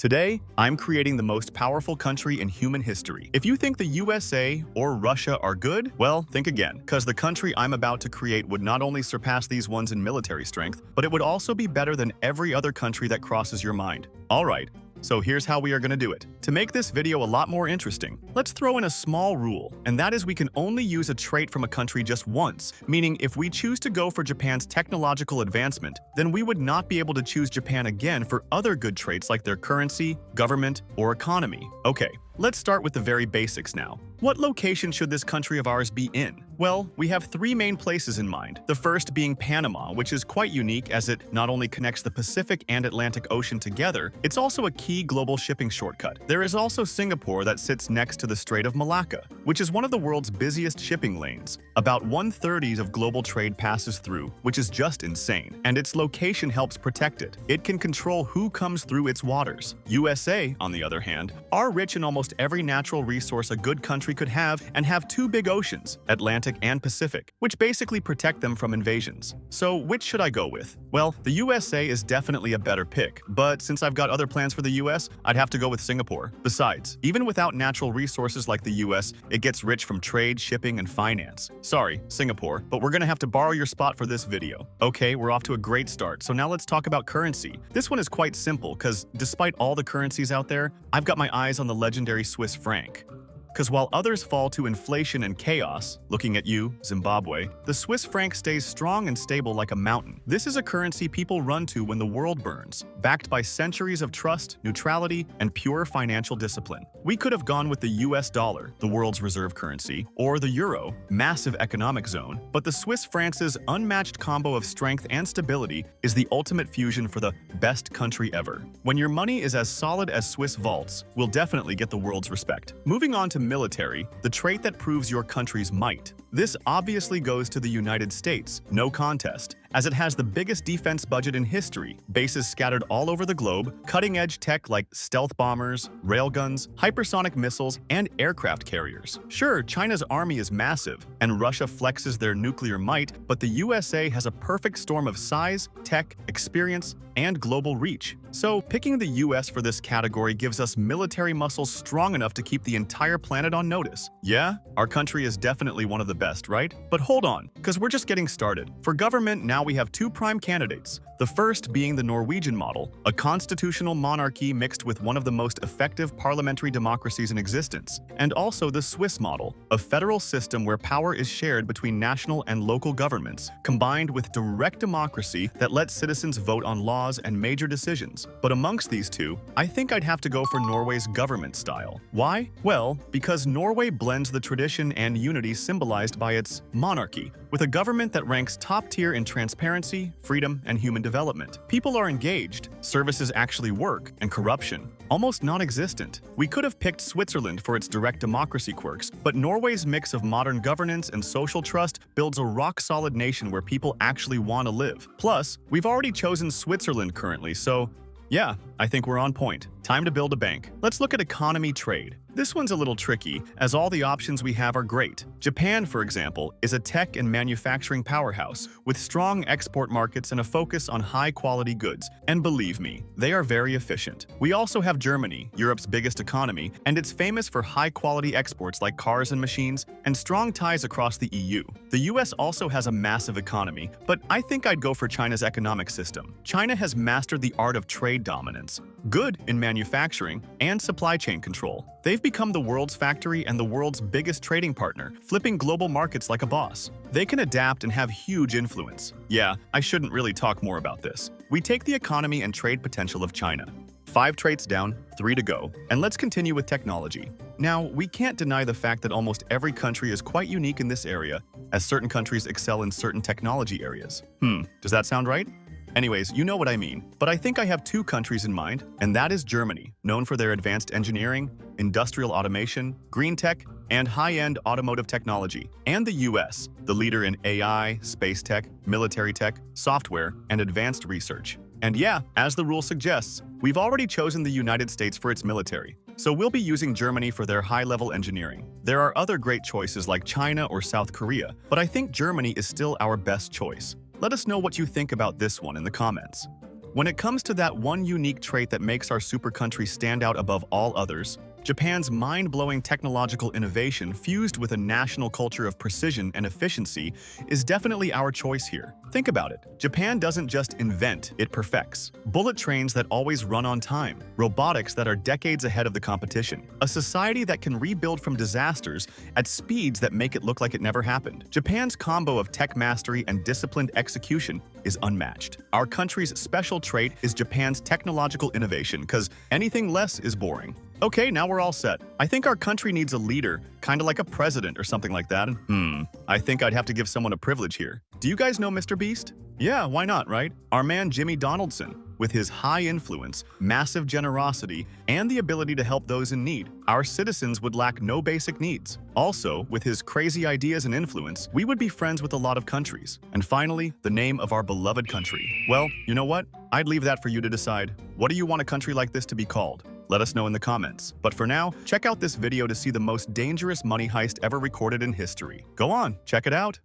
Today, I'm creating the most powerful country in human history. If you think the USA or Russia are good, well, think again, because the country I'm about to create would not only surpass these ones in military strength, but it would also be better than every other country that crosses your mind. Alright, so here's how we are going to do it. To make this video a lot more interesting, let's throw in a small rule, and that is we can only use a trait from a country just once, meaning if we choose to go for Japan's technological advancement, then we would not be able to choose Japan again for other good traits like their currency, government, or economy. Okay, let's start with the very basics now. What location should this country of ours be in? Well, we have three main places in mind. The first being Panama, which is quite unique as it not only connects the Pacific and Atlantic Ocean together, it's also a key global shipping shortcut. There is also Singapore that sits next to the Strait of Malacca, which is one of the world's busiest shipping lanes. About 1/30 of global trade passes through, which is just insane, and its location helps protect it. It can control who comes through its waters. USA, on the other hand, are rich in almost every natural resource a good country could have and have two big oceans, Atlantic and Pacific, which basically protect them from invasions. So which should I go with? Well, the USA is definitely a better pick, but since I've got other plans for the US, I'd have to go with Singapore. Besides, even without natural resources like the US, it gets rich from trade, shipping, and finance. Sorry, Singapore, but we're gonna have to borrow your spot for this video. Okay, we're off to a great start, so now let's talk about currency. This one is quite simple, because despite all the currencies out there, I've got my eyes on the legendary Swiss franc. Because while others fall to inflation and chaos, looking at you, Zimbabwe, the Swiss franc stays strong and stable like a mountain. This is a currency people run to when the world burns, backed by centuries of trust, neutrality, and pure financial discipline. We could have gone with the US dollar, the world's reserve currency, or the euro, massive economic zone, but the Swiss franc's unmatched combo of strength and stability is the ultimate fusion for the best country ever. When your money is as solid as Swiss vaults, we'll definitely get the world's respect. Moving on to military, the trait that proves your country's might. This obviously goes to the United States, no contest, as it has the biggest defense budget in history, bases scattered all over the globe, cutting-edge tech like stealth bombers, railguns, hypersonic missiles, and aircraft carriers. Sure, China's army is massive, and Russia flexes their nuclear might, but the USA has a perfect storm of size, tech, experience, and global reach. So, picking the US for this category gives us military muscle strong enough to keep the entire planet on notice. Yeah, our country is definitely one of the best, right? But hold on, because we're just getting started. For government, now we have two prime candidates. The first being the Norwegian model, a constitutional monarchy mixed with one of the most effective parliamentary democracies in existence, and also the Swiss model, a federal system where power is shared between national and local governments, combined with direct democracy that lets citizens vote on laws and major decisions. But amongst these two, I think I'd have to go for Norway's government style. Why? Well, because Norway blends the tradition and unity symbolized by its monarchy, with a government that ranks top tier in transparency, freedom, and human development. People are engaged, services actually work, and corruption almost non-existent. We could have picked Switzerland for its direct democracy quirks, but Norway's mix of modern governance and social trust builds a rock-solid nation where people actually want to live. Plus, we've already chosen Switzerland currently, so yeah, I think we're on point. Time to build a bank. Let's look at economy trade. This one's a little tricky, as all the options we have are great. Japan, for example, is a tech and manufacturing powerhouse with strong export markets and a focus on high-quality goods. And believe me, they are very efficient. We also have Germany, Europe's biggest economy, and it's famous for high-quality exports like cars and machines, and strong ties across the EU. The US also has a massive economy, but I think I'd go for China's economic system. China has mastered the art of trade dominance, good in manufacturing, and supply chain control. They've become the world's factory and the world's biggest trading partner, flipping global markets like a boss. They can adapt and have huge influence. Yeah, I shouldn't really talk more about this. We take the economy and trade potential of China. 5 traits down, 3 to go, and let's continue with technology. Now, we can't deny the fact that almost every country is quite unique in this area, as certain countries excel in certain technology areas. Does that sound right? Anyways, you know what I mean. But I think I have 2 countries in mind, and that is Germany, known for their advanced engineering, industrial automation, green tech, and high-end automotive technology, and the US, the leader in AI, space tech, military tech, software, and advanced research. And yeah, as the rule suggests, we've already chosen the United States for its military, so we'll be using Germany for their high-level engineering. There are other great choices like China or South Korea, but I think Germany is still our best choice. Let us know what you think about this one in the comments. When it comes to that one unique trait that makes our super country stand out above all others, Japan's mind-blowing technological innovation fused with a national culture of precision and efficiency is definitely our choice here. Think about it. Japan doesn't just invent, it perfects. Bullet trains that always run on time, robotics that are decades ahead of the competition, a society that can rebuild from disasters at speeds that make it look like it never happened. Japan's combo of tech mastery and disciplined execution is unmatched. Our country's special trait is Japan's technological innovation, because anything less is boring. Okay, now we're all set. I think our country needs a leader, kinda like a president or something like that. I think I'd have to give someone a privilege here. Do you guys know Mr. Beast? Yeah, why not, right? Our man Jimmy Donaldson, with his high influence, massive generosity, and the ability to help those in need, our citizens would lack no basic needs. Also, with his crazy ideas and influence, we would be friends with a lot of countries. And finally, the name of our beloved country. Well, you know what? I'd leave that for you to decide. What do you want a country like this to be called? Let us know in the comments. But for now, check out this video to see the most dangerous money heist ever recorded in history. Go on, check it out.